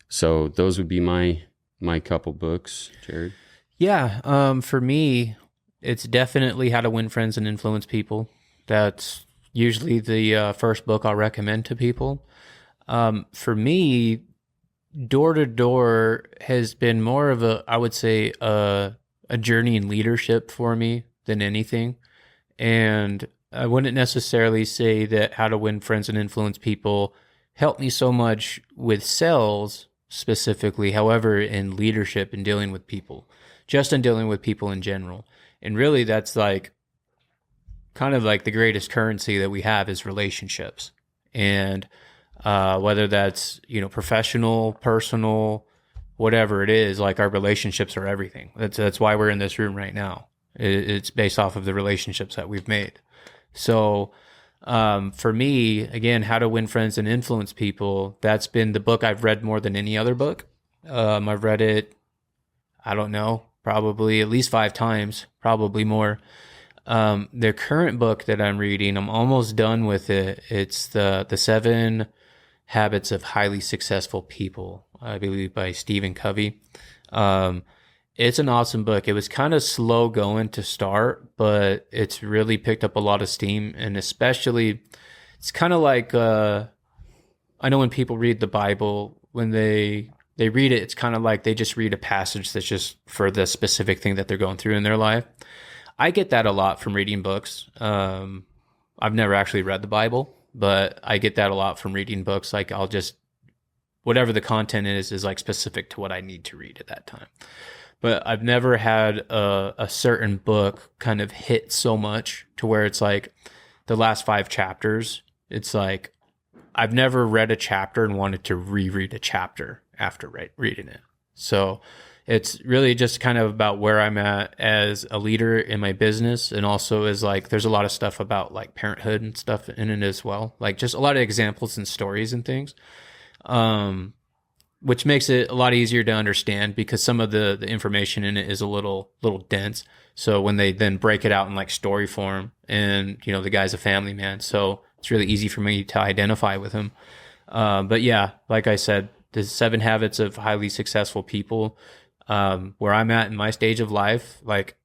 C: So those would be my couple books, Jared.
B: Yeah, for me, it's definitely How to Win Friends and Influence People. That's usually the first book I'll recommend to people. For me, door to door has been more of I would say, a journey in leadership for me than anything. And I wouldn't necessarily say that How to Win Friends and Influence People helped me so much with sales specifically, however, in leadership and dealing with people, just in dealing with people in general. And really, that's kind of like the greatest currency that we have is relationships. And whether that's, professional, personal, whatever it is, like our relationships are everything. That's why we're in this room right now. It's based off of the relationships that we've made. So for me, again, How to Win Friends and Influence People, that's been the book I've read more than any other book. I've read it, I don't know, probably at least 5 times, probably more. The current book that I'm reading, I'm almost done with it. It's the 7 Habits of Highly Successful People, I believe, by Stephen Covey. It's an awesome book. It was kind of slow going to start, but it's really picked up a lot of steam. And especially, it's kind of like, I know when people read the Bible, when they read it, it's kind of like they just read a passage that's just for the specific thing that they're going through in their life. I get that a lot from reading books. I've never actually read the Bible, but I get that a lot from reading books. Like I'll just, whatever the content is like specific to what I need to read at that time. But I've never had a certain book kind of hit so much to where it's like the last 5 chapters. It's like I've never read a chapter and wanted to reread a chapter after reading it. So it's really just kind of about where I'm at as a leader in my business, and also is like there's a lot of stuff about like parenthood and stuff in it as well, like just a lot of examples and stories and things, which makes it a lot easier to understand because some of the information in it is a little dense. So when they then break it out in like story form, and the guy's a family man, so it's really easy for me to identify with him. But yeah, like I said, the 7 Habits of Highly Successful People, where I'm at in my stage of life, like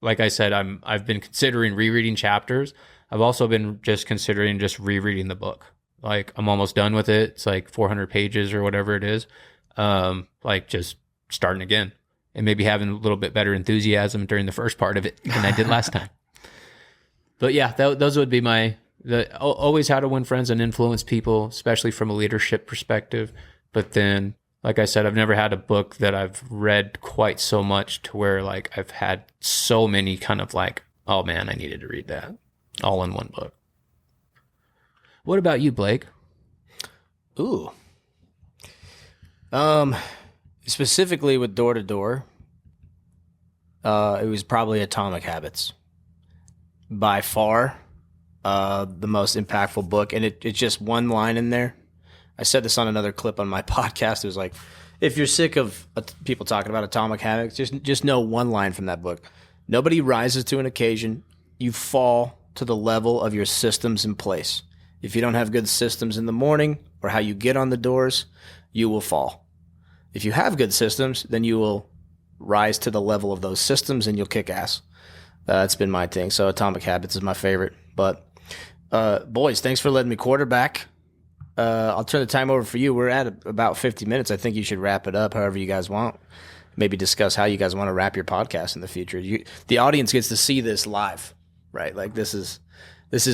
B: I said, I've been considering rereading chapters. I've also been just considering just rereading the book. Like I'm almost done with it. It's like 400 pages or whatever it is. Like just starting again and maybe having a little bit better enthusiasm during the first part of it than I did last time. But yeah, those would be always how to win friends and influence people, especially from a leadership perspective. But then, like I said, I've never had a book that I've read quite so much to where like I've had so many kind of like, oh man, I needed to read that all in one book. What about you, Blake?
D: Ooh. Specifically with Door to Door, it was probably Atomic Habits. By far, the most impactful book. And it's just one line in there. I said this on another clip on my podcast. It was like, if you're sick of people talking about Atomic Habits, just know one line from that book. Nobody rises to an occasion. You fall to the level of your systems in place. If you don't have good systems in the morning or how you get on the doors, you will fall. If you have good systems, then you will rise to the level of those systems and you'll kick ass. That's been my thing. So Atomic Habits is my favorite. But boys, thanks for letting me quarterback. I'll turn the time over for you. We're at about 50 minutes. I think you should wrap it up however you guys want. Maybe discuss how you guys want to wrap your podcast in the future. The audience gets to see this live, right? Like this is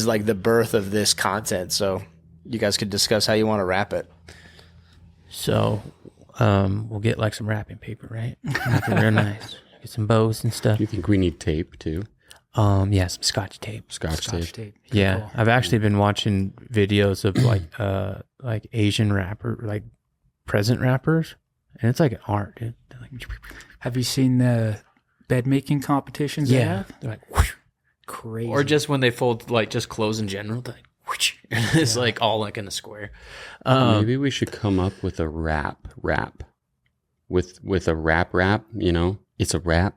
D: like the birth of this content. So you guys could discuss how you want to wrap it.
B: So we'll get like some wrapping paper, right? Wrap it real nice. Get some bows and stuff.
C: Do you think we need tape too?
B: Yeah, some Scotch tape.
C: Scotch tape.
B: Yeah,
A: Cool.
B: I've actually been watching videos of like Asian rapper, like present rappers, and it's like an art, dude. They're like,
A: Have you seen the bed making competitions they
B: yeah,
A: have?
B: they're like whoosh.
A: Crazy.
B: Or just when they fold like just clothes in general, they're like whoosh. It's like all like in a square.
C: Maybe we should come up with a rap with a rap. It's a rap.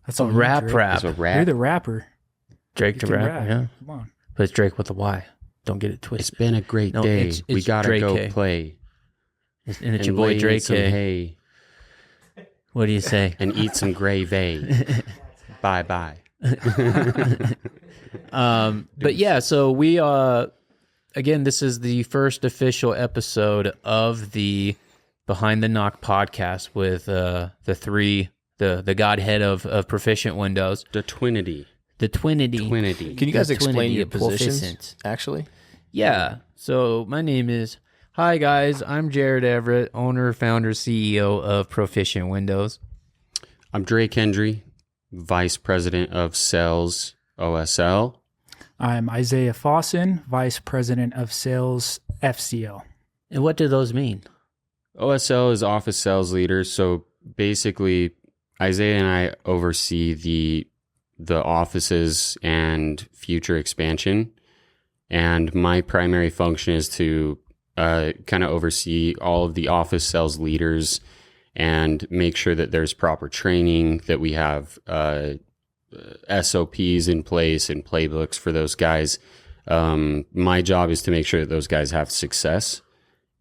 A: That's
B: A
A: all you,
B: rap
A: Drake.
B: rap.
C: It's a
A: You're
C: rap.
A: the rapper.
B: Drake
A: You
B: to
A: can
B: rap, yeah.
A: Come on.
B: But it's Drake with a Y. Don't get it
C: It's
B: twisted.
C: been a great
B: No,
C: day.
B: it's
C: We gotta
B: Drake
C: go
B: K.
C: play
B: And it's your boy
C: lay in
B: Drake.
C: some hay
B: What do you say?
C: and eat some gravy. Bye bye.
B: But yeah, so we again, this is the first official episode of the Behind the Knock podcast with the godhead of Proficient Windows,
C: The Trinity.
B: the Trinity.
D: Can you guys
B: The
D: explain
B: Trinity
D: your
B: of
D: positions,
B: Proficient.
D: actually?
B: Yeah. So my name is, hi guys, I'm Jared Everett, owner, founder, CEO of Proficient Windows.
C: I'm Drake Hendry, Vice President of Sales OSL.
A: I'm Isaiah Fossen, Vice President of Sales FCL.
B: And what do those mean?
C: OSL is Office Sales Leader. So basically, Isaiah and I oversee the offices and future expansion. And my primary function is to kind of oversee all of the office sales leaders and make sure that there's proper training, that we have SOPs in place and playbooks for those guys. My job is to make sure that those guys have success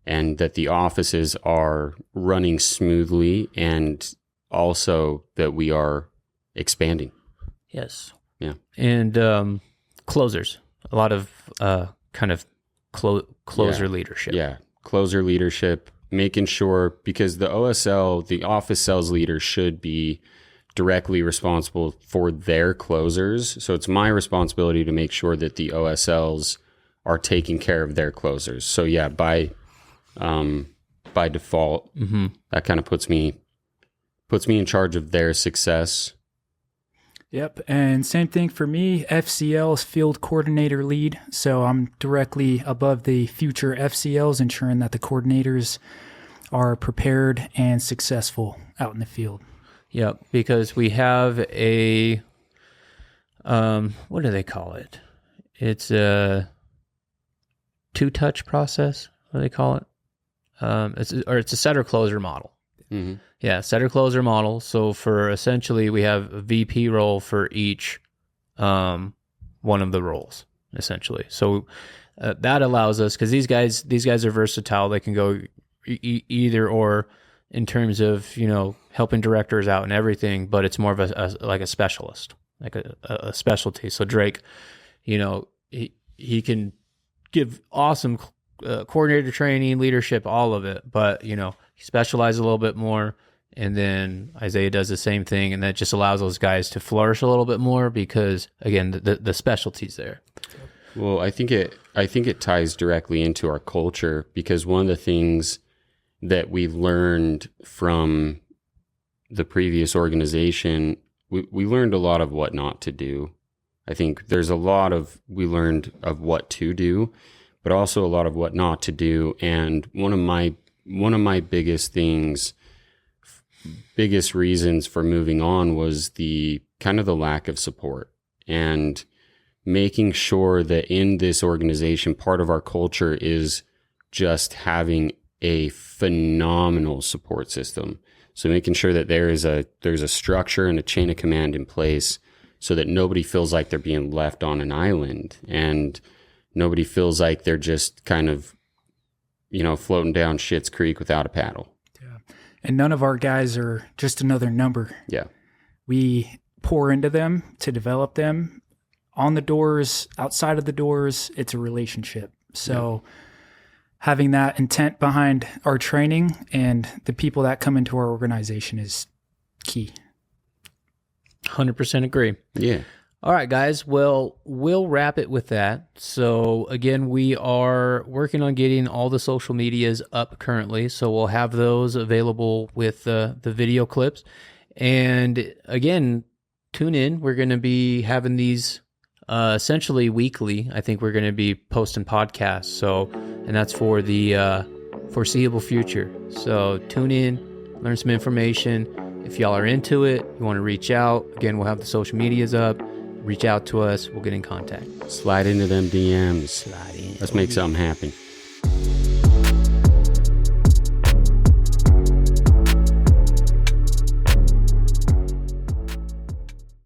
C: and that the offices are running smoothly, and also that we are expanding.
B: Yes.
C: Yeah.
B: And closers. A lot of kind of closer leadership.
C: Yeah, closer leadership, making sure, because the OSL, the office sales leader, should be directly responsible for their closers. So it's my responsibility to make sure that the OSLs are taking care of their closers. So yeah, by default, that kind of puts me in charge of their success.
A: Yep. And same thing for me, FCL is Field Coordinator Lead. So I'm directly above the future FCLs, ensuring that the coordinators are prepared and successful out in the field.
B: Yep, because we have a, what do they call it? It's a two-touch process. What do they call it? It's a setter-closer model.
C: Mm-hmm.
B: Yeah, setter-closer model. So for essentially, we have a VP role for each one of the roles, essentially. So that allows us, because these guys are versatile. They can go either or in terms of, helping directors out and everything, but it's more of a specialist, like a specialty. So Drake, he can give awesome coordinator training, leadership, all of it, but he specializes a little bit more. And then Isaiah does the same thing, and that just allows those guys to flourish a little bit more because, again, the specialty's there.
C: Well, I think it ties directly into our culture, because one of the things that we learned from the previous organization, we learned a lot of what not to do. I think there's a lot of, we learned of what to do, but also a lot of what not to do. And one of my biggest reasons for moving on was the kind of the lack of support, and making sure that in this organization, part of our culture is just having a phenomenal support system. So making sure that there's a structure and a chain of command in place so that nobody feels like they're being left on an island, and nobody feels like they're just kind of, floating down Schitt's Creek without a paddle.
A: Yeah. And none of our guys are just another number.
C: Yeah.
A: We pour into them to develop them. On the doors, outside of the doors, it's a relationship. So having that intent behind our training and the people that come into our organization is key.
B: 100% agree.
C: Yeah.
B: All right, guys. Well, we'll wrap it with that. So again, we are working on getting all the social medias up currently. So we'll have those available with the video clips. And again, tune in. We're going to be having these essentially weekly. I think we're going to be posting podcasts. So, and that's for the foreseeable future. So tune in, learn some information. If y'all are into it, you want to reach out, again, we'll have the social medias up. Reach out to us. We'll get in contact.
C: Slide into them DMs.
B: Slide in.
C: Let's make something happen.